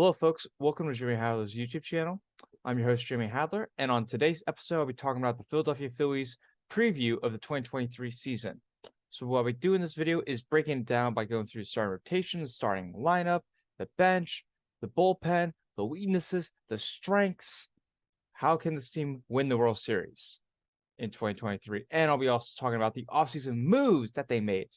Hello, folks. Welcome to Jimmy Hadler's YouTube channel. I'm your host, Jimmy Hadler, and on today's episode, I'll be talking about the Philadelphia Phillies preview of the 2023 season. So what we do in this video is breaking it down by going through starting rotations, starting lineup, the bench, the bullpen, the weaknesses, the strengths. How can this team win the World Series in 2023? And I'll be also talking about the offseason moves that they made.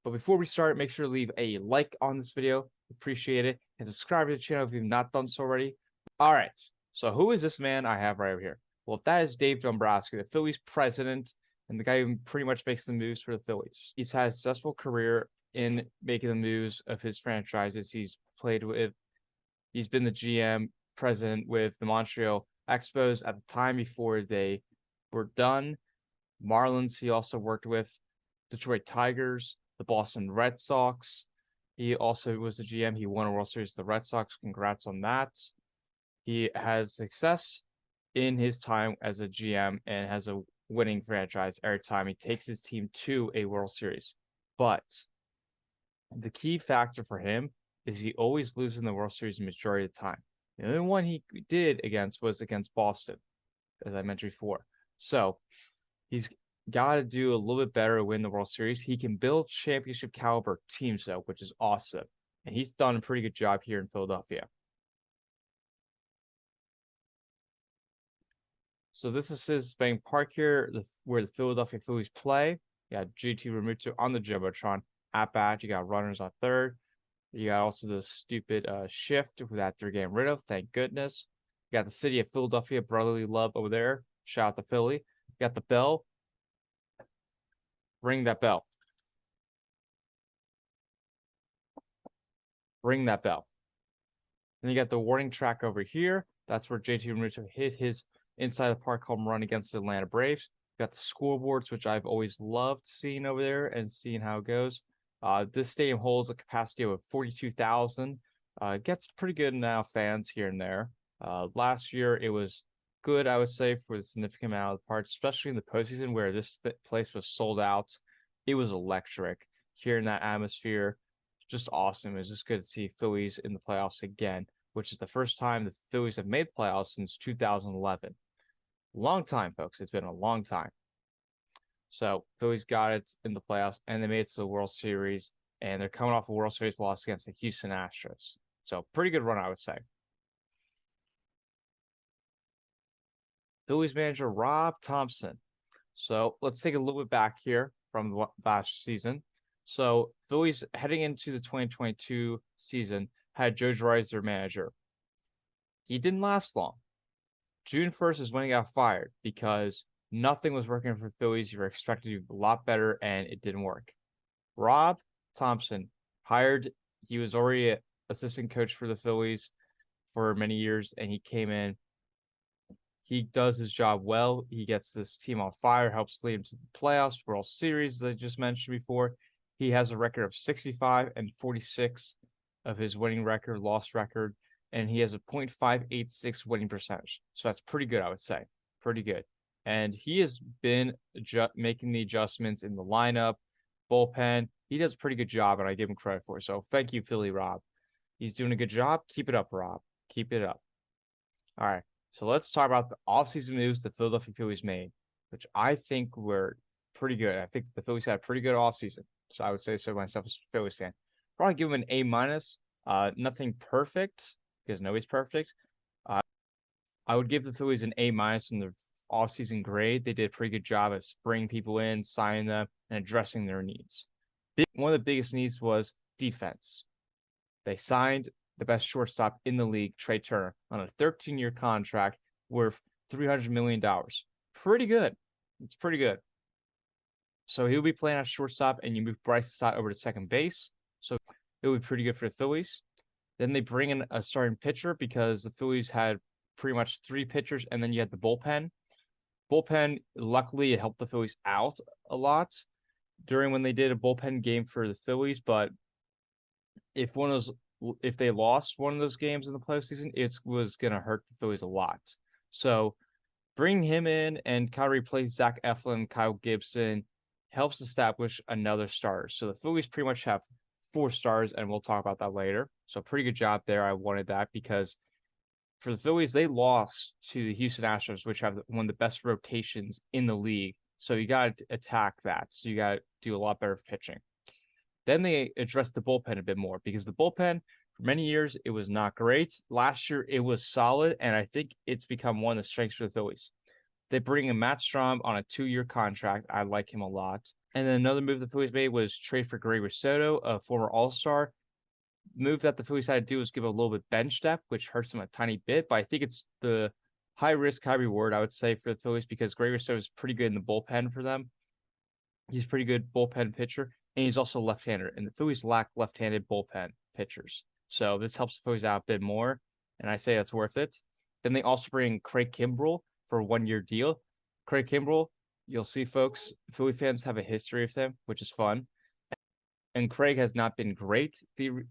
But before we start, make sure to leave a like on this video. Appreciate it. And subscribe to the channel if you've not done so already. All right. So who is this man I have right over here? Well, that is Dave Dombrowski, the Phillies president, and the guy who pretty much makes the moves for the Phillies. He's had a successful career in making the moves of his franchises. He's been the GM president with the Montreal Expos at the time before they were done. Marlins, he also worked with Detroit Tigers, the Boston Red Sox. He also was the GM. He won a World Series with the Red Sox. Congrats on that. He has success in his time as a GM and has a winning franchise every time he takes his team to a World Series. But the key factor for him is he always loses in the World Series the majority of the time. The only one he did was against Boston, as I mentioned before. So he's got to do a little bit better to win the World Series. He can build championship caliber teams, though, which is awesome. And he's done a pretty good job here in Philadelphia. So this is his betting park here, where the Philadelphia Phillies play. You got JT Realmuto on the Jumbotron at bat. You got runners on third. You got also the stupid shift that they're getting rid of. Thank goodness. You got the city of Philadelphia, brotherly love over there. Shout out to Philly. You got the bell. Ring that bell. Ring that bell. Then you got the warning track over here. That's where JT Realmuto hit his inside the park home run against the Atlanta Braves. You got the scoreboards, which I've always loved seeing over there and seeing how it goes. This stadium holds a capacity of 42,000. Gets pretty good now fans here and there. Last year it was good, I would say, for the significant amount of the parts, especially in the postseason where this place was sold out. It was electric here in that atmosphere. Just awesome. It was just good to see Phillies in the playoffs again, which is the first time the Phillies have made the playoffs since 2011. Long time, folks. It's been a long time. So Phillies got it in the playoffs, and they made it to the World Series, and they're coming off a World Series loss against the Houston Astros. So pretty good run, I would say. Phillies manager Rob Thomson. So let's take a little bit back here from the last season. So Phillies heading into the 2022 season had Joe Girardi as their manager. He didn't last long. June 1st is when he got fired because nothing was working for Phillies. You were expected to do a lot better, and it didn't work. Rob Thomson hired. He was already an assistant coach for the Phillies for many years, and he came in. He does his job well. He gets this team on fire, helps lead them to the playoffs, World Series, as I just mentioned before. He has a record of 65 and 46 of his winning record, loss record, and he has a .586 winning percentage. So that's pretty good, I would say. Pretty good. And he has been making the adjustments in the lineup, bullpen. He does a pretty good job, and I give him credit for it. So thank you, Philly Rob. He's doing a good job. Keep it up, Rob. Keep it up. All right. So let's talk about the offseason moves the Philadelphia Phillies made, which I think were pretty good. I think the Phillies had a pretty good offseason. So I would say so myself as a Phillies fan. Probably give them an A-. Nothing perfect, because nobody's perfect. I would give the Phillies an A- in the offseason grade. They did a pretty good job at bringing people in, signing them, and addressing their needs. One of the biggest needs was defense. They signed the best shortstop in the league, Trey Turner, on a 13-year contract worth $300 million. Pretty good. It's pretty good. So he'll be playing at shortstop, and you move Bryce Harper over to second base. So it would be pretty good for the Phillies. Then they bring in a starting pitcher because the Phillies had pretty much three pitchers, and then you had the bullpen. Bullpen, luckily, it helped the Phillies out a lot during when they did a bullpen game for the Phillies. But if they lost one of those games in the postseason, it was going to hurt the Phillies a lot. So bringing him in and kind of replace Zach Eflin, Kyle Gibson helps establish another starter. So the Phillies pretty much have 4 stars, and we'll talk about that later. So pretty good job there. I wanted that because for the Phillies, they lost to the Houston Astros, which have one of the best rotations in the league. So you got to attack that. So you got to do a lot better pitching. Then they addressed the bullpen a bit more because the bullpen, for many years, it was not great. Last year, it was solid, and I think it's become one of the strengths for the Phillies. They bring in Matt Strahm on a 2-year contract. I like him a lot. And then another move the Phillies made was trade for Gregor Soto, a former All-Star. Move that the Phillies had to do was give a little bit bench depth, which hurts them a tiny bit. But I think it's the high risk, high reward, I would say, for the Phillies because Gregor Soto is pretty good in the bullpen for them. He's a pretty good bullpen pitcher, and he's also left-handed. And the Phillies lack left-handed bullpen pitchers. So this helps the Phillies out a bit more, and I say that's worth it. Then they also bring Craig Kimbrell for a 1-year deal. Craig Kimbrell, you'll see, folks, Philly fans have a history of him, which is fun. And Craig has not been great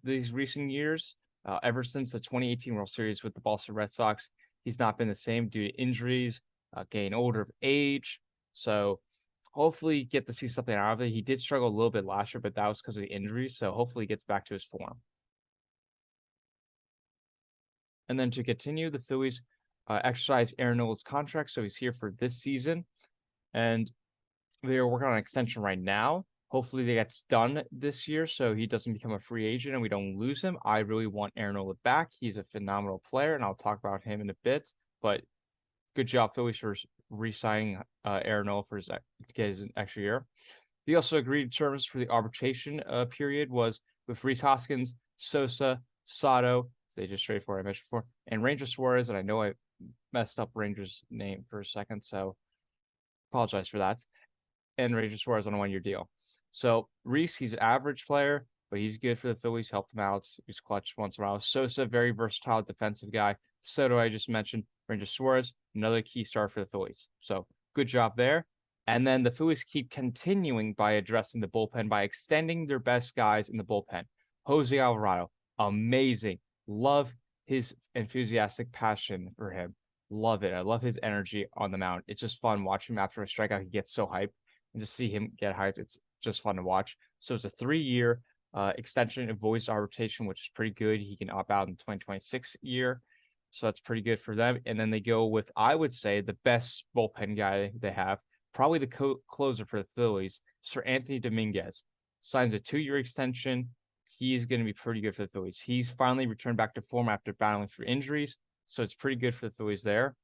these recent years. Ever since the 2018 World Series with the Boston Red Sox, he's not been the same due to injuries, getting older of age. So hopefully get to see something out of it. He did struggle a little bit last year, but that was because of the injuries. So hopefully he gets back to his form. And then to continue, the Phillies exercise Aaron Nola's contract, so he's here for this season. And they are working on an extension right now. Hopefully that gets done this year so he doesn't become a free agent and we don't lose him. I really want Aaron Nola back. He's a phenomenal player, and I'll talk about him in a bit. But good job, Phillies, for re-signing Aaron Nola for to get his extra year. They also agreed terms for the arbitration period was with Rhys Hoskins, Sosa, Sato. So they just traded for, I mentioned before, and Ranger Suarez. And I know I messed up Ranger's name for a second, so apologize for that. And Ranger Suarez on a 1-year deal. So Rhys, he's an average player, but he's good for the Phillies. Helped him out. He's clutch once in a while. Sosa, very versatile defensive guy. Soto, I just mentioned. Ranger Suarez, another key star for the Phillies. So good job there. And then the Phillies keep continuing by addressing the bullpen by extending their best guys in the bullpen. Jose Alvarado, amazing. Love his enthusiastic passion for him. Love it. I love his energy on the mound. It's just fun watching him after a strikeout. He gets so hyped. And to see him get hyped, it's just fun to watch. So it's a 3-year extension of voice arbitration, which is pretty good. He can opt out in the 2026 year. So that's pretty good for them. And then they go with, I would say, the best bullpen guy they have, probably the closer for the Phillies, Sir Anthony Dominguez. Signs a 2-year extension. He's going to be pretty good for the Phillies. He's finally returned back to form after battling through injuries. So it's pretty good for the Phillies there.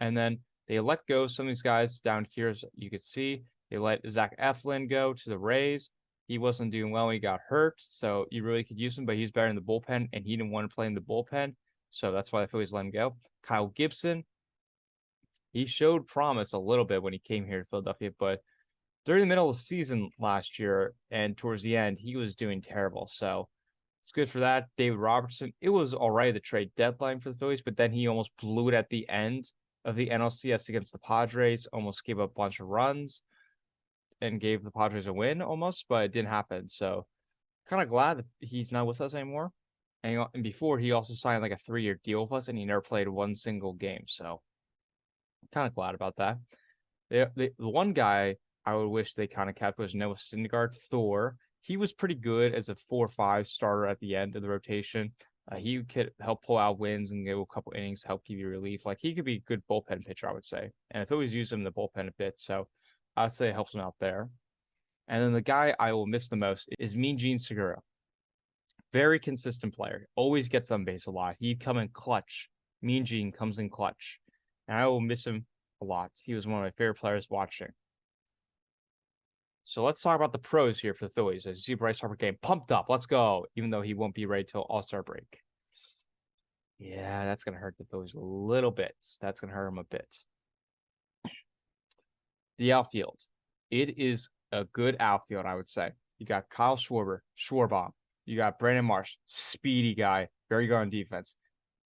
And then they let go some of these guys down here, as you could see. They let Zach Eflin go to the Rays. He wasn't doing well when he got hurt, so you really could use him, but he's better in the bullpen, and he didn't want to play in the bullpen, so that's why the Phillies let him go. Kyle Gibson, he showed promise a little bit when he came here to Philadelphia, but during the middle of the season last year and towards the end, he was doing terrible, so it's good for that. David Robertson, it was all right at the trade deadline for the Phillies, but then he almost blew it at the end of the NLCS against the Padres, almost gave up a bunch of runs and gave the Padres a win almost, but it didn't happen. So kind of glad that he's not with us anymore. And before, he also signed like a 3-year deal with us, and he never played one single game. So kind of glad about that. The one guy I would wish they kind of kept was Noah Syndergaard. Thor. He was pretty good as a 4-5 starter at the end of the rotation. He could help pull out wins and give a couple innings, help give you relief. Like, he could be a good bullpen pitcher, I would say. And I've always used him in the bullpen a bit, so I'd say it helps him out there. And then the guy I will miss the most is Mean Gene Segura. Very consistent player. Always gets on base a lot. He'd come in clutch. Mean Gene comes in clutch. And I will miss him a lot. He was one of my favorite players watching. So let's talk about the pros here for the Phillies. As you see Bryce Harper game pumped up. Let's go. Even though he won't be ready till All-Star break. Yeah, that's going to hurt the Phillies a little bit. That's going to hurt him a bit. The outfield. It is a good outfield, I would say. You got Kyle Schwarber. You got Brandon Marsh, speedy guy, very good on defense.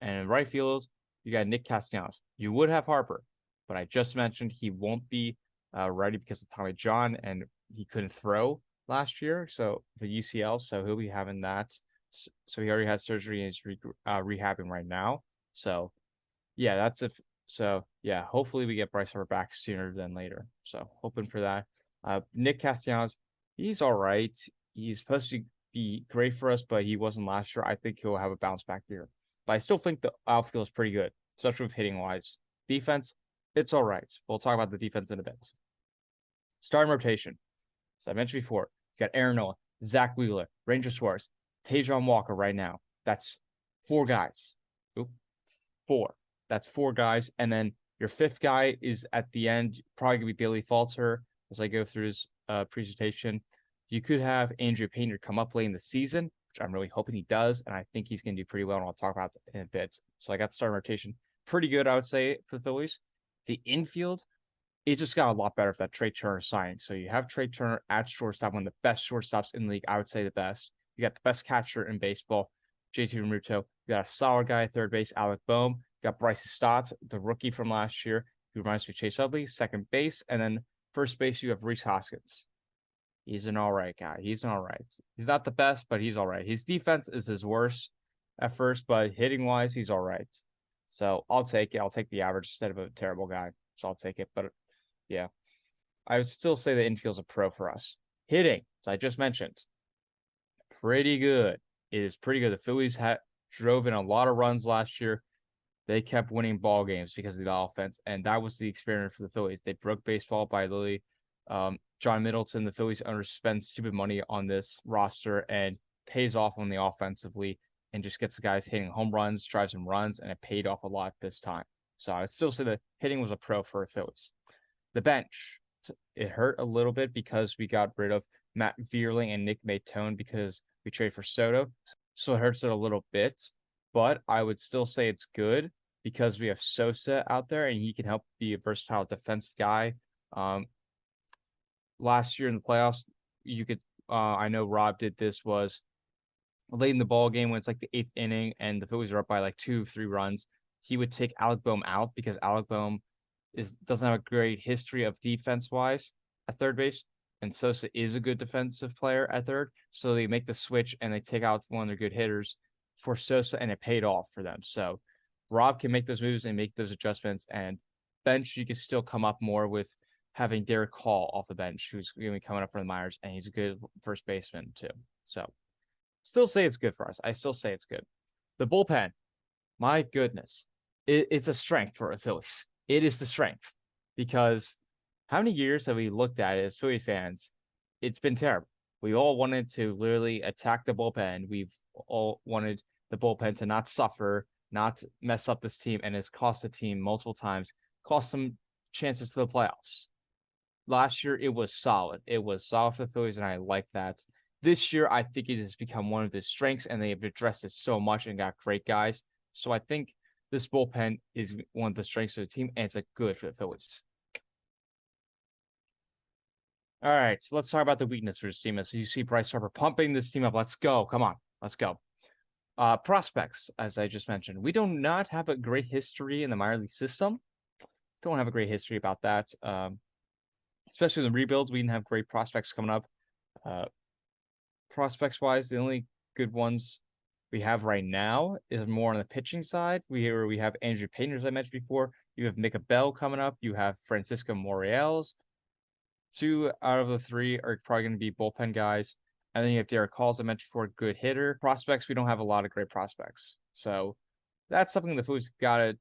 And in right field, you got Nick Castellanos. You would have Harper, but I just mentioned he won't be ready because of Tommy John, and he couldn't throw last year, so the UCL, so he'll be having that. So he already had surgery and he's rehabbing right now. So yeah, that's if. So yeah, hopefully we get Bryce Harper back sooner than later. So hoping for that. Nick Castellanos, he's all right. He's supposed to be great for us, but he wasn't last year. I think he'll have a bounce back year. But I still think the outfield is pretty good, especially with hitting wise. Defense, it's all right. We'll talk about the defense in a bit. Starting rotation. So I mentioned before, you got Aaron Nola, Zach Wheeler, Ranger Suarez, Tajon Walker right now. That's 4 guys. Oop, 4. That's 4 guys. And then your 5th guy is at the end, probably going to be Bailey Falter as I go through his presentation. You could have Andrew Painter come up late in the season, which I'm really hoping he does. And I think he's going to do pretty well. And I'll talk about that in a bit. So I got the starting rotation pretty good, I would say, for the Phillies. The infield, it just got a lot better for that Trey Turner signing. So you have Trey Turner at shortstop, one of the best shortstops in the league. I would say the best. You got the best catcher in baseball, JT Realmuto. You got a solid guy at third base, Alec Boehm. You got Bryce Stott, the rookie from last year, who reminds me of Chase Utley. Second base, and then first base, you have Rhys Hoskins. He's an all right guy. He's all right. He's not the best, but he's all right. His defense is his worst at first, but hitting wise, he's all right. So I'll take it. I'll take the average instead of a terrible guy. So I'll take it. But yeah, I would still say the infield's a pro for us. Hitting, as I just mentioned, pretty good. It is pretty good. The Phillies drove in a lot of runs last year. They kept winning ball games because of the offense, and that was the experiment for the Phillies. They broke baseball by literally John Middleton. The Phillies owners spend stupid money on this roster and pays off on the offensively and just gets the guys hitting home runs, drives some runs, and it paid off a lot this time. So I would still say the hitting was a pro for the Phillies. The bench, it hurt a little bit because we got rid of Matt Vierling and Nick Matone because we traded for Soto. So it hurts it a little bit, but I would still say it's good because we have Sosa out there and he can help be a versatile defensive guy. Last year in the playoffs, you could, I know Rob did this, was late in the ball game when it's like the 8th inning and the Phillies are up by like 2-3 runs. He would take Alec Boehm out because Alec Boehm doesn't have a great history of defense wise at third base, and Sosa is a good defensive player at third. So they make the switch and they take out one of their good hitters for Sosa, and it paid off for them. So Rob can make those moves and make those adjustments. And bench, you can still come up more with having Derek Hall off the bench, who's going to be coming up for the Myers, and he's a good first baseman too. So still say it's good for us. I still say it's good. The bullpen, my goodness, it's a strength for the Phillies. It is the strength because how many years have we looked at it as Philly fans? It's been terrible. We all wanted to literally attack the bullpen. We've all wanted the bullpen to not suffer, not mess up this team, and it's cost the team multiple times, cost them chances to the playoffs. Last year, it was solid. It was solid for the Phillies, and I like that. This year, I think it has become one of the strengths, and they've addressed it so much and got great guys. So I think this bullpen is one of the strengths of the team, and it's good for the Phillies. All right, so let's talk about the weakness for this team. As you see Bryce Harper pumping this team up. Let's go. Come on. Let's go. Prospects, as I just mentioned. We do not have a great history in the minor league system. Don't have a great history about that. Especially in the rebuilds, we didn't have great prospects coming up. Prospects-wise, the only good ones we have right now is more on the pitching side. We have Andrew Painter, as I mentioned before. You have Micah Bell coming up. You have Francisco Morales. 2 out of the 3 are probably going to be bullpen guys. And then you have Derek Hall, as I mentioned before, good hitter. Prospects, we don't have a lot of great prospects. So that's something the Phillies got to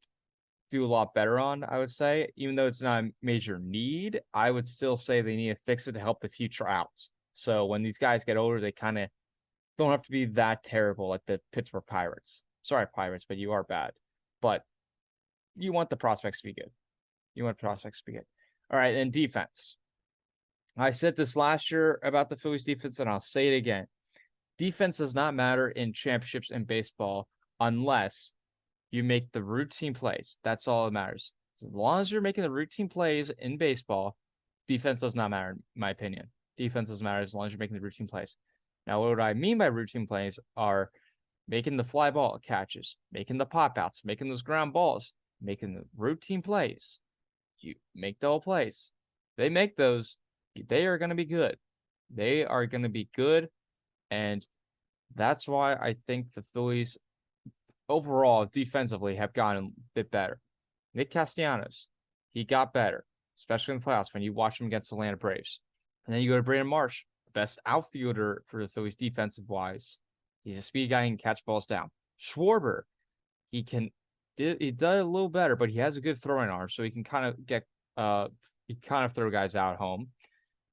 do a lot better on, I would say. Even though it's not a major need, I would still say they need to fix it to help the future out. So when these guys get older, they kind of don't have to be that terrible like the Pittsburgh Pirates. Sorry, Pirates, but you are bad. But you want the prospects to be good. You want prospects to be good. All right, and defense. I said this last year about the Phillies defense, and I'll say it again. Defense does not matter in championships in baseball unless you make the routine plays. That's all that matters. As long as you're making the routine plays in baseball, defense does not matter, in my opinion. Defense doesn't matter as long as you're making the routine plays. Now, what I mean by routine plays are making the fly ball catches, making the pop outs, making those ground balls, making the routine plays. You make the whole plays. They make those. They are going to be good. They are going to be good. And that's why I think the Phillies overall defensively have gotten a bit better. Nick Castellanos, he got better, especially in the playoffs when you watch him against the Atlanta Braves. And then you go to Brandon Marsh. best outfielder for the Phillies defensive wise. He's a speed guy and can catch balls down. Schwarber, he does a little better, but he has a good throwing arm, so he can kind of throw guys out home.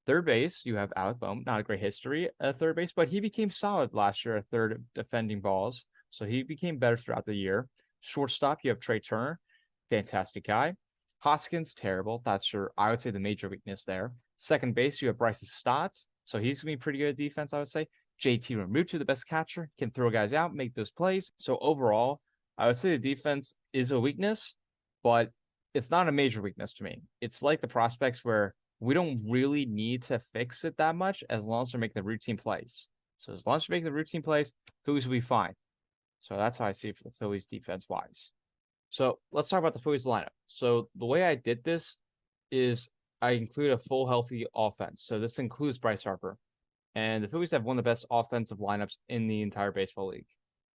Third base, you have Alec Bohm, not a great history at third base, but he became solid last year at third defending balls, so he became better throughout the year. Shortstop, you have Trey Turner, fantastic guy. Hoskins, terrible. That's I would say, the major weakness there. Second base, you have Bryce Stott, so he's going to be pretty good at defense, I would say. JT Realmuto, the best catcher, can throw guys out, make those plays. So overall, I would say the defense is a weakness, but it's not a major weakness to me. It's like the prospects where we don't really need to fix it that much as long as they're making the routine plays. So as long as they're making the routine plays, Phillies will be fine. So that's how I see it for the Phillies defense-wise. So let's talk about the Phillies lineup. So the way I did this is I include a full healthy offense. So this includes Bryce Harper. And the Phillies have one of the best offensive lineups in the entire baseball league.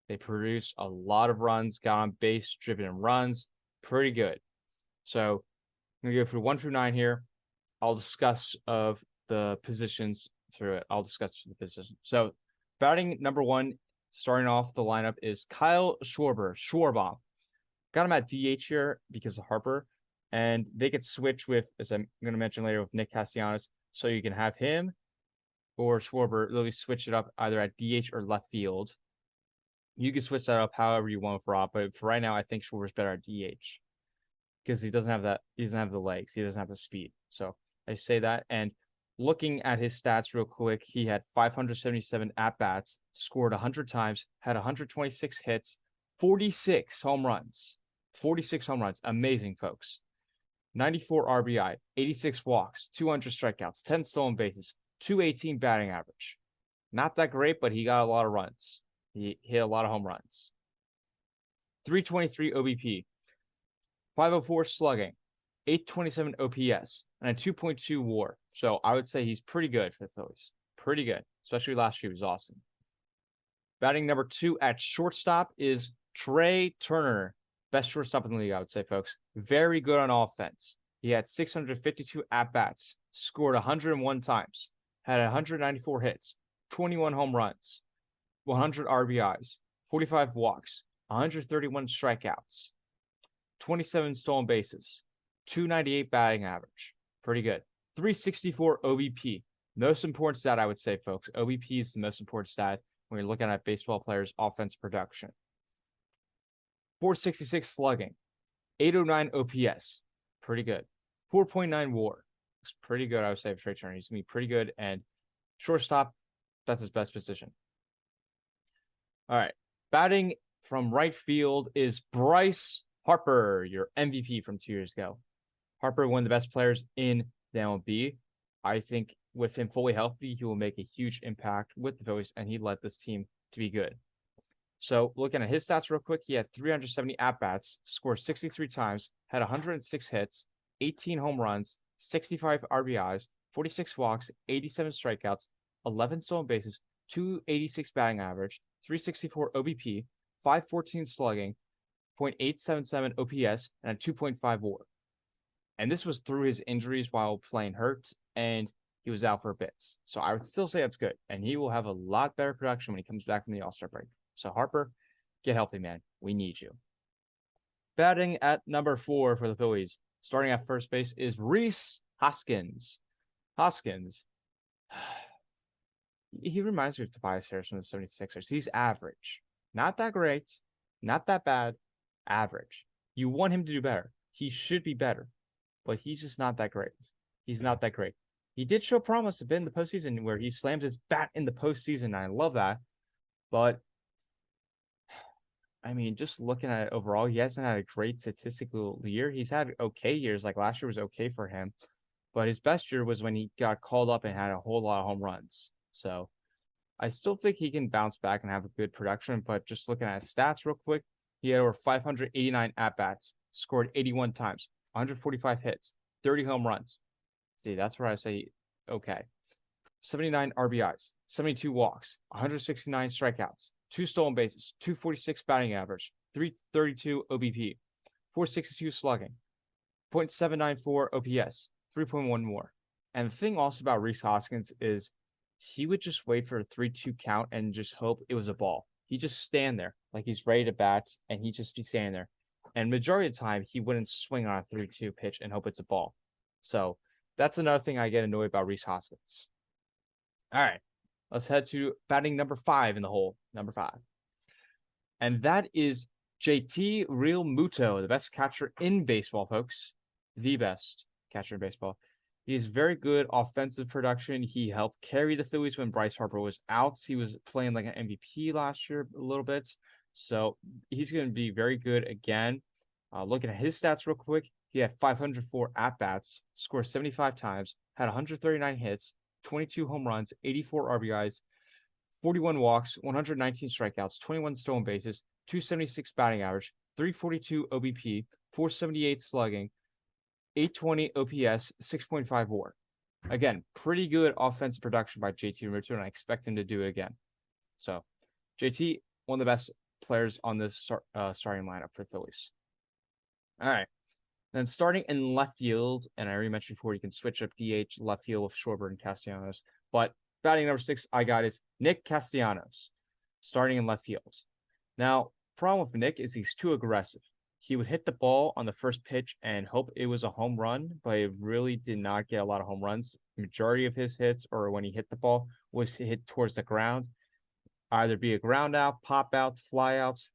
They produce a lot of runs, got on base, driven in runs. Pretty good. So I'm going to go through 1 through 9 here. I'll discuss of the positions through it. I'll discuss the positions. So batting number 1, starting off the lineup, is Kyle Schwarber. Got him at DH here because of Harper. And they could switch with, as I'm going to mention later, with Nick Castellanos. So you can have him or Schwarber literally switch it up either at DH or left field. You can switch that up however you want for Rob, but for right now, I think Schwarber's better at DH because he doesn't have the legs, he doesn't have the speed. So I say that. And looking at his stats real quick, he had 577 at-bats, scored 100 times, had 126 hits, 46 home runs. 46 home runs. Amazing, folks. 94 RBI, 86 walks, 200 strikeouts, 10 stolen bases, 218 batting average. Not that great, but he got a lot of runs. He hit a lot of home runs. 323 OBP, 504 slugging, 827 OPS, and a 2.2 WAR. So I would say he's pretty good for the Phillies. Pretty good, especially last year. He was awesome. Batting number 2 at shortstop is Trey Turner. Best shortstop in the league, I would say, folks. Very good on offense. He had 652 at-bats, scored 101 times, had 194 hits, 21 home runs, 100 RBIs, 45 walks, 131 strikeouts, 27 stolen bases, 298 batting average. Pretty good. 364 OBP. Most important stat, I would say, folks. OBP is the most important stat when you're looking at baseball players' offense production. 466 slugging, 809 OPS. Pretty good. 4.9 WAR. Looks pretty good, I would say, for Trey Turner. He's going to be pretty good. And shortstop, that's his best position. All right. Batting from right field is Bryce Harper, your MVP from 2 years ago. Harper, one of the best players in the MLB. I think with him fully healthy, he will make a huge impact with the Phillies, and he led this team to be good. So looking at his stats real quick, he had 370 at-bats, scored 63 times, had 106 hits, 18 home runs, 65 RBIs, 46 walks, 87 strikeouts, 11 stolen bases, 286 batting average, 364 OBP, 514 slugging, .877 OPS, and a 2.5 WAR. And this was through his injuries while playing hurt, and he was out for a bit. So I would still say that's good, and he will have a lot better production when he comes back from the All-Star break. So Harper, get healthy, man. We need you. Batting at number 4 for the Phillies, starting at first base, is Rhys Hoskins. Hoskins, he reminds me of Tobias Harris from the 76ers. He's average. Not that great, not that bad, average. You want him to do better. He should be better, but he's just not that great. He's not that great. He did show promise a bit in the postseason where he slammed his bat in the postseason, and I love that. But I mean, just looking at it overall, he hasn't had a great statistical year. He's had okay years, like last year was okay for him. But his best year was when he got called up and had a whole lot of home runs. So I still think he can bounce back and have a good production. But just looking at his stats real quick, he had over 589 at-bats, scored 81 times, 145 hits, 30 home runs. See, that's where I say okay. 79 RBIs, 72 walks, 169 strikeouts, 2 stolen bases, 246 batting average, 332 OBP, 462 slugging, .794 OPS, 3.1 WAR. And the thing also about Rhys Hoskins is he would just wait for a 3-2 count and just hope it was a ball. He'd just stand there like he's ready to bat, and he'd just be standing there. And majority of the time, he wouldn't swing on a 3-2 pitch and hope it's a ball. So that's another thing I get annoyed about Rhys Hoskins. All right, let's head to batting number 5 in the hole. Number 5. And that is JT Realmuto, the best catcher in baseball, folks. The best catcher in baseball. He has very good offensive production. He helped carry the Phillies when Bryce Harper was out. He was playing like an MVP last year a little bit. So he's going to be very good again. Looking at his stats real quick, he had 504 at-bats, scored 75 times, had 139 hits, 22 home runs, 84 RBIs, 41 walks, 119 strikeouts, 21 stolen bases, 276 batting average, 342 OBP, 478 slugging, 820 OPS, 6.5 WAR. Again, pretty good offensive production by JT Realmuto, and I expect him to do it again. So, JT, one of the best players on this starting lineup for Phillies. All right. Then starting in left field, and I already mentioned before, you can switch up DH left field with Schwarber and Castellanos. But batting number 6 I got is Nick Castellanos, starting in left field. Now, problem with Nick is he's too aggressive. He would hit the ball on the first pitch and hope it was a home run, but he really did not get a lot of home runs. The majority of his hits, or when he hit the ball, was hit towards the ground. Either be a ground out, pop out, fly outs.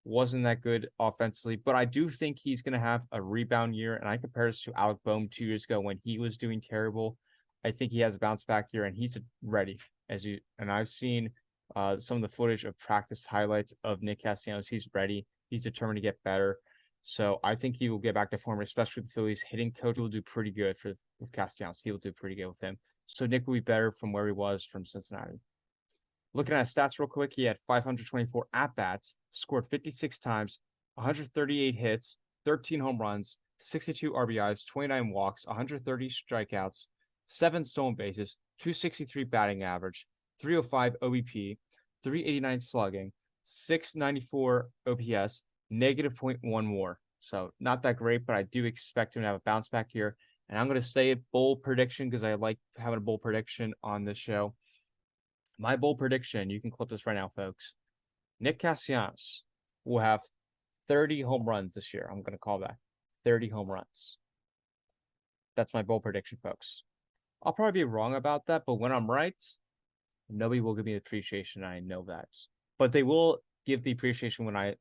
Wasn't that good offensively, but I do think he's going to have a rebound year. And I compare this to Alec Bohm 2 years ago when he was doing terrible. I think he has a bounce back year, and he's ready. And I've seen some of the footage of practice highlights of Nick Castellanos. He's ready. He's determined to get better. So I think he will get back to form, especially with the Phillies. Hitting coach will do pretty good with Castellanos. He will do pretty good with him. So Nick will be better from where he was from Cincinnati. Looking at his stats real quick, he had 524 at-bats, scored 56 times, 138 hits, 13 home runs, 62 RBIs, 29 walks, 130 strikeouts, 7 stolen bases, 263 batting average, 305 OBP, 389 slugging, 694 OPS, negative 0.1 WAR. So not that great, but I do expect him to have a bounce back here. And I'm going to say a bold prediction because I like having a bold prediction on this show. My bold prediction, you can clip this right now, folks. Nick Castellanos will have 30 home runs this year. I'm going to call that 30 home runs. That's my bold prediction, folks. I'll probably be wrong about that, but when I'm right, nobody will give me the appreciation. I know that. But they will give the appreciation when I'm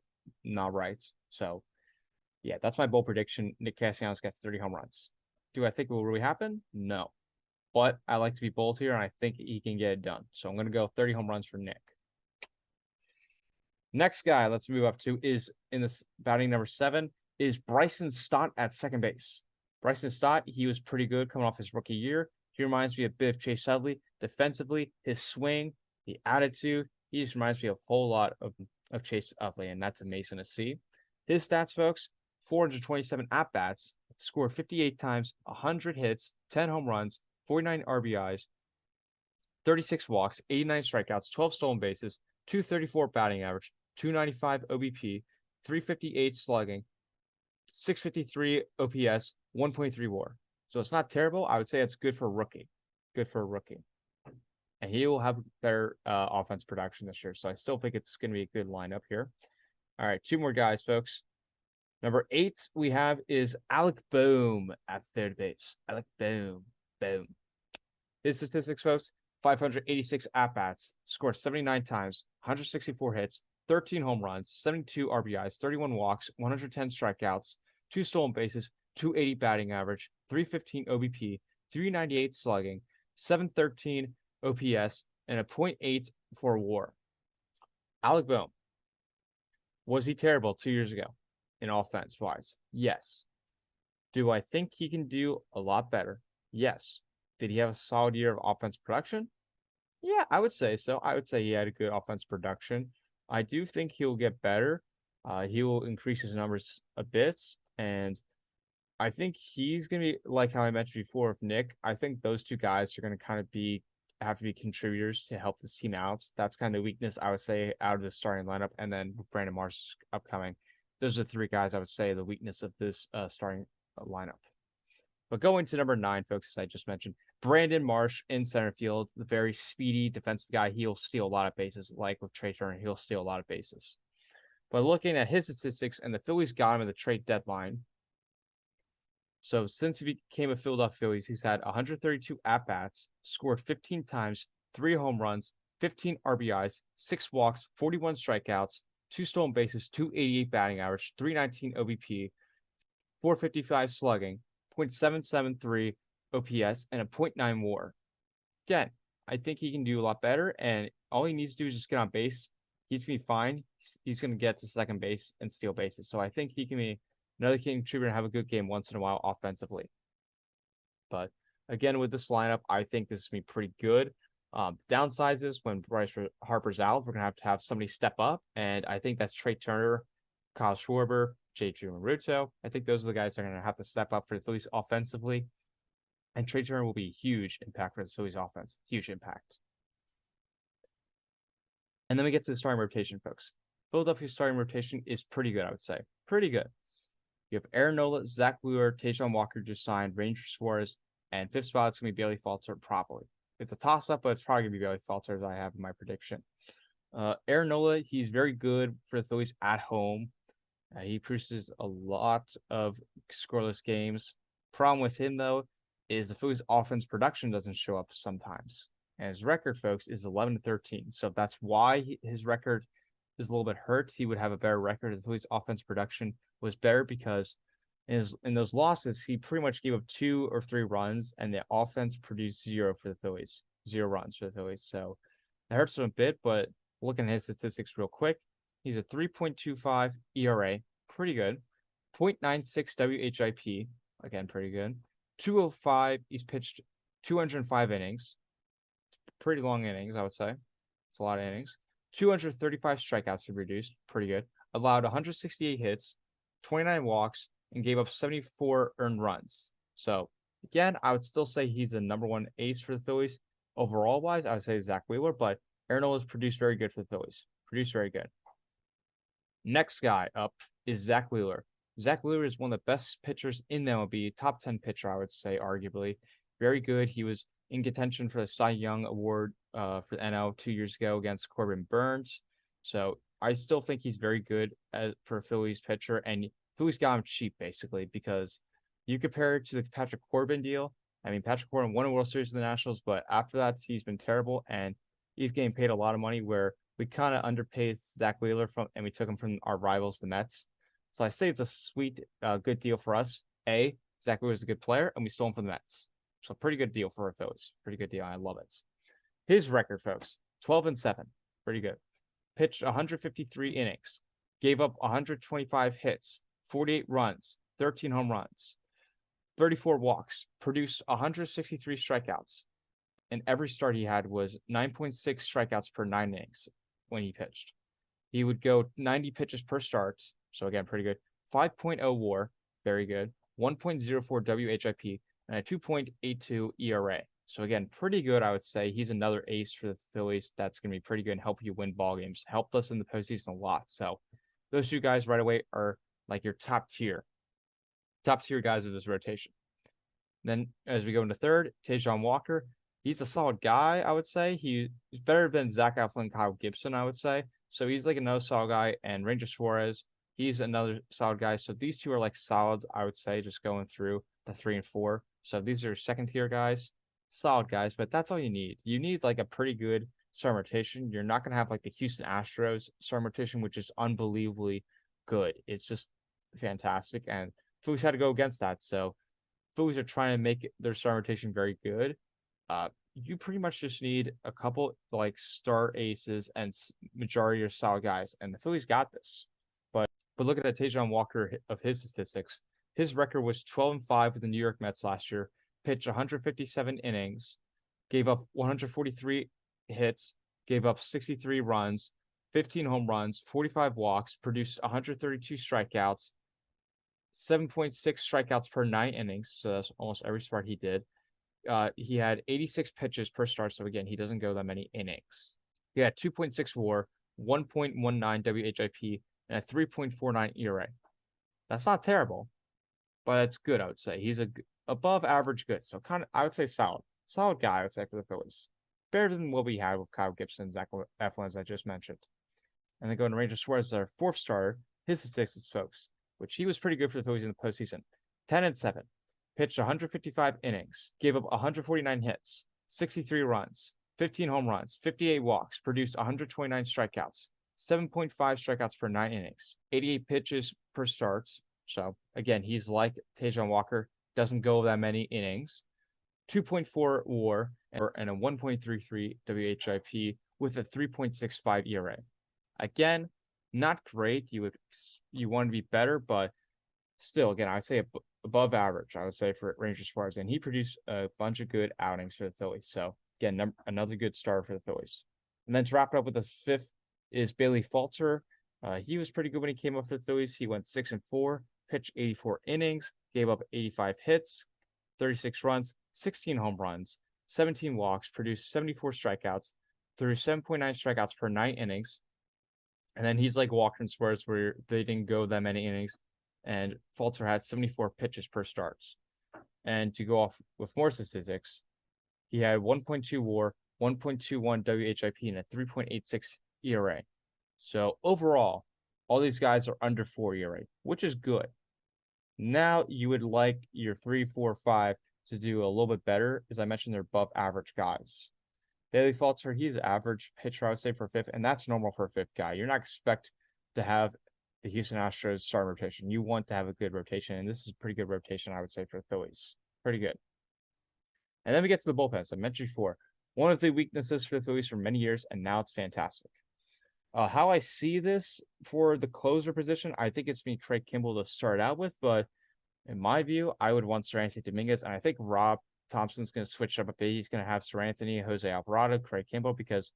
not right. So, yeah, that's my bold prediction. Nick Castellanos gets 30 home runs. Do I think it will really happen? No. But I like to be bold here, and I think he can get it done. So I'm going to go 30 home runs for Nick. Next guy, let's move up to, is in this batting number 7, is Bryson Stott at second base. Bryson Stott, he was pretty good coming off his rookie year. He reminds me a bit of Chase Utley. Defensively, his swing, the attitude, he just reminds me a whole lot of Chase Utley, and that's amazing to see. His stats, folks, 427 at-bats, scored 58 times, 100 hits, 10 home runs, 49 RBIs, 36 walks, 89 strikeouts, 12 stolen bases, 234 batting average, 295 OBP, 358 slugging, 653 OPS, 1.3 WAR. So it's not terrible. I would say it's good for a rookie. Good for a rookie. And he will have better offense production this year. So I still think it's going to be a good lineup here. All right, 2 more guys, folks. Number 8 we have is Alec Bohm at third base. Alec Bohm. Boom. His statistics, folks, 586 at-bats, scored 79 times, 164 hits, 13 home runs, 72 RBIs, 31 walks, 110 strikeouts, 2 stolen bases, 280 batting average, 315 OBP, 398 slugging, 713 OPS, and a 0.8 for WAR. Alec Bohm. Was he terrible 2 years ago in offense-wise? Yes. Do I think he can do a lot better? Yes. Did he have a solid year of offense production? Yeah, I would say so. I would say he had a good offense production. I do think he'll get better. He will increase his numbers a bit. And I think he's going to be, like how I mentioned before with Nick, I think those 2 guys are going to kind of have to be contributors to help this team out. That's kind of the weakness, I would say, out of the starting lineup. And then with Brandon Marsh upcoming, those are 3 guys I would say the weakness of this starting lineup. But going to number 9, folks, as I just mentioned, Brandon Marsh in center field, the very speedy defensive guy. He'll steal a lot of bases, like with Trey Turner. He'll steal a lot of bases. But looking at his statistics, and the Phillies got him at the trade deadline. So since he became a Philadelphia Phillies, he's had 132 at-bats, scored 15 times, 3 home runs, 15 RBIs, 6 walks, 41 strikeouts, 2 stolen bases, 288 batting average, 319 OBP, 455 slugging, .773 OPS, and a .9 WAR. Again, I think he can do a lot better, and all he needs to do is just get on base. He's going to be fine. He's going to get to second base and steal bases. So I think he can be another contributor and have a good game once in a while offensively. But again, with this lineup, I think this is going to be pretty good. Downsides is when Bryce Harper's out, we're going to have somebody step up, and I think that's Trey Turner, Kyle Schwarber, J.J. Maruto. I think those are the guys that are going to have to step up for the Phillies offensively. And Trey Turner will be a huge impact for the Phillies offense. Huge impact. And then we get to the starting rotation, folks. Philadelphia's starting rotation is pretty good, I would say. Pretty good. You have Aaron Nola, Zach Wheeler, Taijuan Walker just signed, Ranger Suarez, and fifth spot it's going to be Bailey Falter probably. It's a toss-up, but it's probably going to be Bailey Falter as I have in my prediction. Aaron Nola, he's very good for the Phillies at home. He produces a lot of scoreless games. Problem with him, though, is the Phillies offense production doesn't show up sometimes. And his record, folks, is 11-13. So that's why his record is a little bit hurt. He would have a better record. The Phillies offense production was better because in those losses, he pretty much gave up 2 or 3 runs, and the offense produced 0 for the Phillies. 0 runs for the Phillies. So it hurts him a bit, but looking at his statistics real quick, he's a 3.25 ERA, pretty good. 0.96 WHIP, again, pretty good. 205, he's pitched 205 innings. Pretty long innings, I would say. It's a lot of innings. 235 strikeouts he reduced, pretty good. Allowed 168 hits, 29 walks, and gave up 74 earned runs. So, again, I would still say he's the number 1 ace for the Phillies. Overall wise, I would say Zach Wheeler, but Aaron Nola has produced very good for the Phillies. Produced very good. Next guy up is Zach Wheeler. Zach Wheeler is one of the best pitchers in the MLB, top 10 pitcher, I would say, arguably. Very good. He was in contention for the Cy Young Award for the NL 2 years ago against Corbin Burns. So I still think he's very good for a Phillies pitcher, and Phillies got him cheap, basically, because you compare it to the Patrick Corbin deal. I mean, Patrick Corbin won a World Series with the Nationals, but after that, he's been terrible, and he's getting paid a lot of money where we kind of underpaid Zach Wheeler and we took him from our rivals, the Mets. So I say it's a sweet, good deal for us. Zach Wheeler is a good player, and we stole him from the Mets. So pretty good deal for our Phillies. Pretty good deal. I love it. His record, folks, 12-7. Pretty good. Pitched 153 innings. Gave up 125 hits, 48 runs, 13 home runs, 34 walks, produced 163 strikeouts. And every start he had was 9.6 strikeouts per 9 innings when he pitched. He would go 90 pitches per start. So again, pretty good. 5.0 WAR, very good. 1.04 WHIP, and a 2.82 ERA. So again, pretty good, I would say. He's another ace for the Phillies that's going to be pretty good and help you win ball games. Helped us in the postseason a lot. So those 2 guys right away are like your top tier guys of this rotation. Then as we go into third, Taijuan Walker. He's a solid guy, I would say. He's better than Zach Eflin and Kyle Gibson, I would say. So he's like another solid guy. And Ranger Suarez, he's another solid guy. So these 2 are like solid, I would say, just going through the 3 and 4. So these are second tier guys, solid guys, but that's all you need. You need like a pretty good starting rotation. You're not going to have like the Houston Astros starting rotation, which is unbelievably good. It's just fantastic. And Phillies had to go against that. So Phillies are trying to make their starting rotation very good. You pretty much just need a couple like star aces and majority of solid guys, and the Phillies got this. But look at that Taijuan Walker of his statistics. His record was 12-5 with the New York Mets last year. Pitched 157 innings, gave up 143 hits, gave up 63 runs, 15 home runs, 45 walks, produced 132 strikeouts, 7.6 strikeouts per 9 innings. So that's almost every start he did. He had 86 pitches per start. So again, he doesn't go that many innings. He had 2.6 WAR, 1.19 WHIP, and a 3.49 ERA. That's not terrible, but it's good, I would say. above average good. So kind of, I would say solid. Solid guy, I would say, for the Phillies. Better than what we had with Kyle Gibson, Zach Eflin, as I just mentioned. And then going to Ranger Suarez, our fourth starter, his statistics, folks, which he was pretty good for the Phillies in the postseason. 10-7, pitched 155 innings, gave up 149 hits, 63 runs, 15 home runs, 58 walks, produced 129 strikeouts, 7.5 strikeouts per 9 innings, 88 pitches per start. So again, he's like Tajon Walker, doesn't go that many innings. 2.4 WAR and a 1.33 WHIP with a 3.65 ERA. Again, not great. You want to be better, but still, again, I'd say above average. I would say for Ranger Suarez, and he produced a bunch of good outings for the Phillies. So again, another good start for the Phillies. And then to wrap it up with the fifth is Bailey Falter. He was pretty good when he came up for the Phillies. He went 6-4, pitched 84 innings, gave up 85 hits, 36 runs, 16 home runs, 17 walks, produced 74 strikeouts, threw 7.9 strikeouts per 9 innings. And then he's like Walker and Suarez, where they didn't go that many innings, and Falter had 74 pitches per starts. And to go off with more statistics, he had 1.2 WAR, 1.21 WHIP, and a 3.86 ERA. So overall, all these guys are under 4 ERA, which is good. Now you would like your 3, 4, 5 to do a little bit better. As I mentioned, they're above average guys. Bailey Falter, he's an average pitcher, I would say, for a fifth, and that's normal for a fifth guy. You're not expect to have the Houston Astros starting rotation. You want to have a good rotation, and this is a pretty good rotation, I would say, for the Phillies. Pretty good. And then we get to the bullpen. As I mentioned before, one of the weaknesses for the Phillies for many years, and now it's fantastic. How I see this for the closer position, I think it's me Craig Kimbrel to start out with, but in my view, I would want Seranthony Dominguez, and I think Rob Thomson's going to switch up a bit. He's going to have Seranthony, Jose Alvarado, Craig Kimbrel, because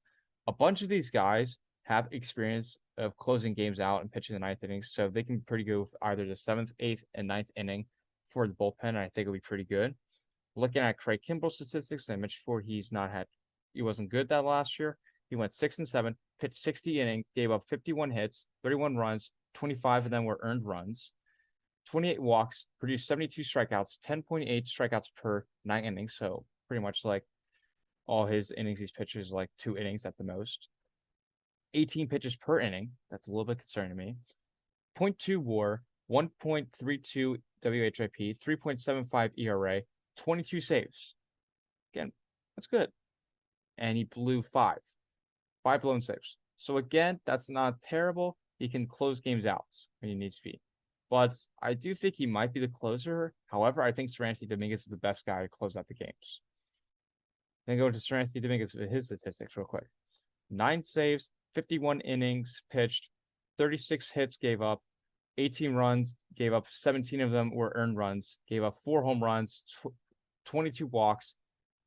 a bunch of these guys have experience of closing games out and pitching the ninth innings, so they can pretty good with either the 7th, 8th, and 9th inning for the bullpen, and I think it'll be pretty good. Looking at Craig Kimbrel's statistics, I mentioned before, he wasn't good that last year. He went 6-7, pitched 60 innings, gave up 51 hits, 31 runs, 25 of them were earned runs, 28 walks, produced 72 strikeouts, 10.8 strikeouts per 9 innings. So pretty much like all his innings, he's pitches like 2 innings at the most. 18 pitches per inning. That's a little bit concerning to me. 0.2 WAR, 1.32 WHIP, 3.75 ERA, 22 saves. Again, that's good. And he blew 5 blown saves. So again, that's not terrible. He can close games out when he needs to be. But I do think he might be the closer. However, I think Seranthony Dominguez is the best guy to close out the games. Then go to Seranthony Dominguez with his statistics real quick. 9 saves, 51 innings pitched, 36 hits gave up, 18 runs gave up, 17 of them were earned runs, gave up 4 home runs, 22 walks,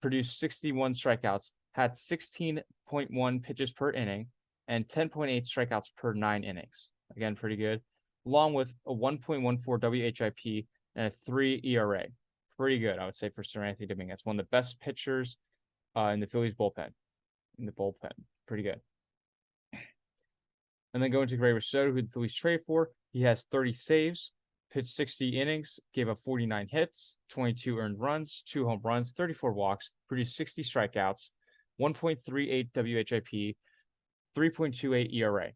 produced 61 strikeouts, had 16.1 pitches per inning, and 10.8 strikeouts per 9 innings. Again, pretty good. Along with a 1.14 WHIP and a 3 ERA. Pretty good, I would say, for Seranthony Dominguez. One of the best pitchers in the Phillies bullpen. Pretty good. And then going to Gray Soto, who the Phillies traded for. He has 30 saves, pitched 60 innings, gave up 49 hits, 22 earned runs, 2 home runs, 34 walks, produced 60 strikeouts, 1.38 WHIP, 3.28 ERA.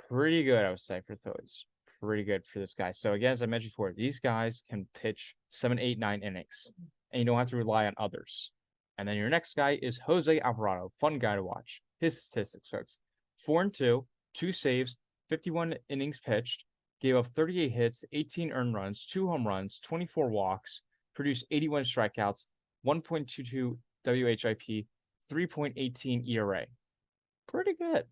Pretty good, I would say, for the Phillies. Pretty good for this guy. So again, as I mentioned before, these guys can pitch 7, 8, 9 innings, and you don't have to rely on others. And then your next guy is Jose Alvarado. Fun guy to watch. His statistics, folks. 4-2, 2 saves, 51 innings pitched, gave up 38 hits, 18 earned runs, 2 home runs, 24 walks, produced 81 strikeouts, 1.22 WHIP, 3.18 ERA. Pretty good.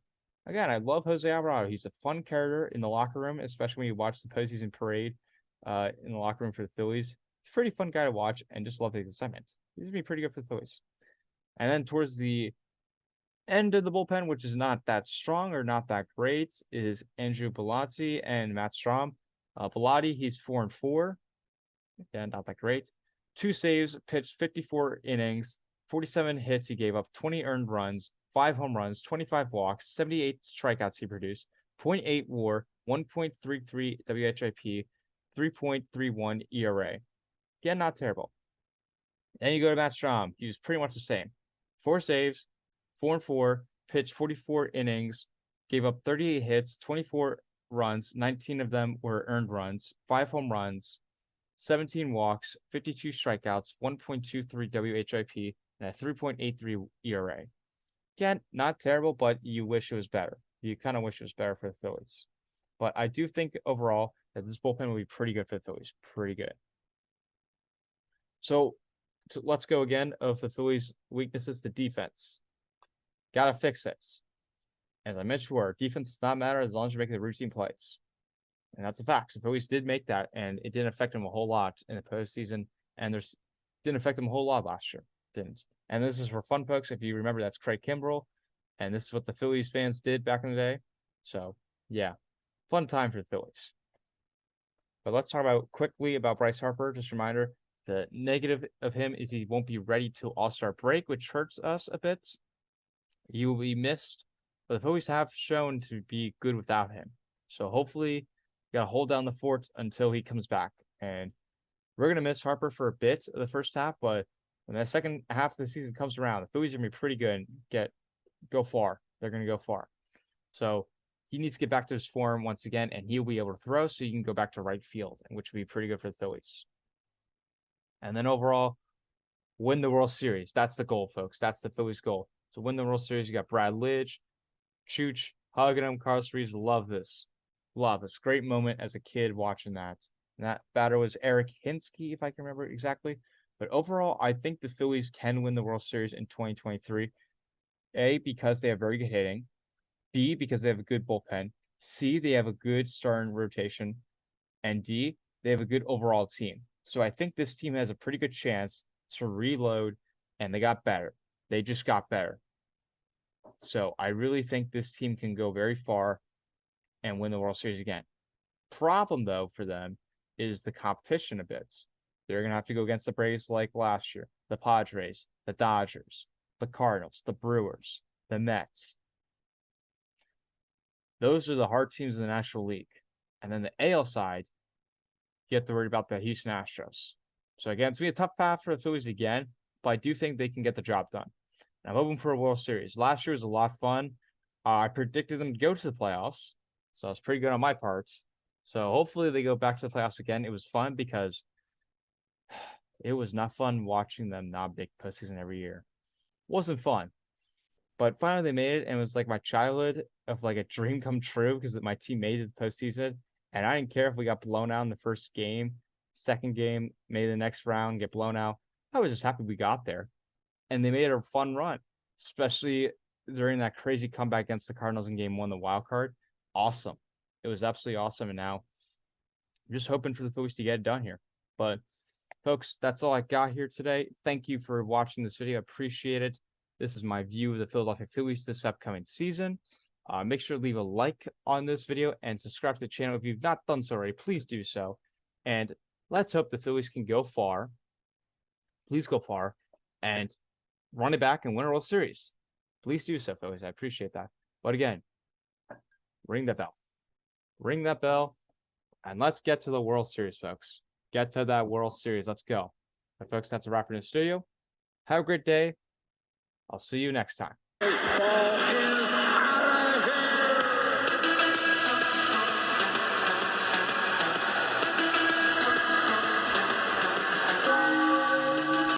Again, I love Jose Alvarado. He's a fun character in the locker room, especially when you watch the postseason parade in the locker room for the Phillies. He's a pretty fun guy to watch, and just love his assignment. He's going to be pretty good for the Phillies. And then towards the end of the bullpen, which is not that strong or not that great, is Andrew Bellotti and Matt Strahm. Bellotti, he's 4-4. Again, not that great. 2 saves, pitched 54 innings, 47 hits he gave up, 20 earned runs, 5 home runs, 25 walks, 78 strikeouts he produced, 0.8 WAR, 1.33 WHIP, 3.31 ERA. Again, not terrible. Then you go to Matt Strom. He was pretty much the same. 4 saves, 4-4, pitched 44 innings, gave up 38 hits, 24 runs, 19 of them were earned runs, 5 home runs, 17 walks, 52 strikeouts, 1.23 WHIP, and a 3.83 ERA. Again, not terrible, but you wish it was better. You kind of wish it was better for the Phillies. But I do think overall that this bullpen will be pretty good for the Phillies. Pretty good. So let's go again of the Phillies' weaknesses, the defense. Got to fix this. As I mentioned before, defense does not matter as long as you're making the routine plays. And that's the facts. The Phillies did make that, and it didn't affect them a whole lot in the postseason, and didn't affect them a whole lot last year. Didn't. And this is for fun, folks. If you remember, that's Craig Kimbrell, and this is what the Phillies fans did back in the day. So, yeah, fun time for the Phillies. But let's talk quickly about Bryce Harper. Just a reminder, the negative of him is he won't be ready till All-Star break, which hurts us a bit. He will be missed, but the Phillies have shown to be good without him. So hopefully, you got to hold down the fort until he comes back. And we're going to miss Harper for a bit of the first half, but when the second half of the season comes around, the Phillies are going to be pretty good and go far. They're going to go far. So he needs to get back to his form once again, and he'll be able to throw so he can go back to right field, which would be pretty good for the Phillies. And then overall, win the World Series. That's the goal, folks. That's the Phillies' goal. So win the World Series. You got Brad Lidge, Chooch, hugging him, Carlos Reeves. Love this. Love this. Great moment as a kid watching that. And that batter was Eric Hinsky, if I can remember exactly. But overall, I think the Phillies can win the World Series in 2023. A, because they have very good hitting. B, because they have a good bullpen. C, they have a good starting rotation. And D, they have a good overall team. So I think this team has a pretty good chance to reload, and they got better. They just got better. So I really think this team can go very far and win the World Series again. Problem, though, for them is the competition a bit. They're going to have to go against the Braves like last year, the Padres, the Dodgers, the Cardinals, the Brewers, the Mets. Those are the hard teams in the National League. And then the AL side, you have to worry about the Houston Astros. So again, it's going to be a tough path for the Phillies again, but I do think they can get the job done. And I'm hoping for a World Series. Last year was a lot of fun. I predicted them to go to the playoffs, so it's pretty good on my part. So hopefully they go back to the playoffs again. It was fun because it was not fun watching them not make postseason every year. It wasn't fun. But finally they made it, and it was like my childhood of like a dream come true because my team made it the postseason. And I didn't care if we got blown out in the first game, second game, maybe the next round, get blown out. I was just happy we got there. And they made it a fun run, especially during that crazy comeback against the Cardinals in game 1, the wild card. Awesome. It was absolutely awesome. And now I'm just hoping for the Phillies to get it done here. But folks, that's all I got here today. Thank you for watching this video. I appreciate it. This is my view of the Philadelphia Phillies this upcoming season. Make sure to leave a like on this video and subscribe to the channel. If you've not done so already, please do so. And let's hope the Phillies can go far. Please go far and run it back and win a World Series. Please do so, Phillies. I appreciate that. But again, ring that bell. Ring that bell, and let's get to the World Series, folks. Get to that World Series. Let's go. But folks, that's a wrap in the studio. Have a great day. I'll see you next time.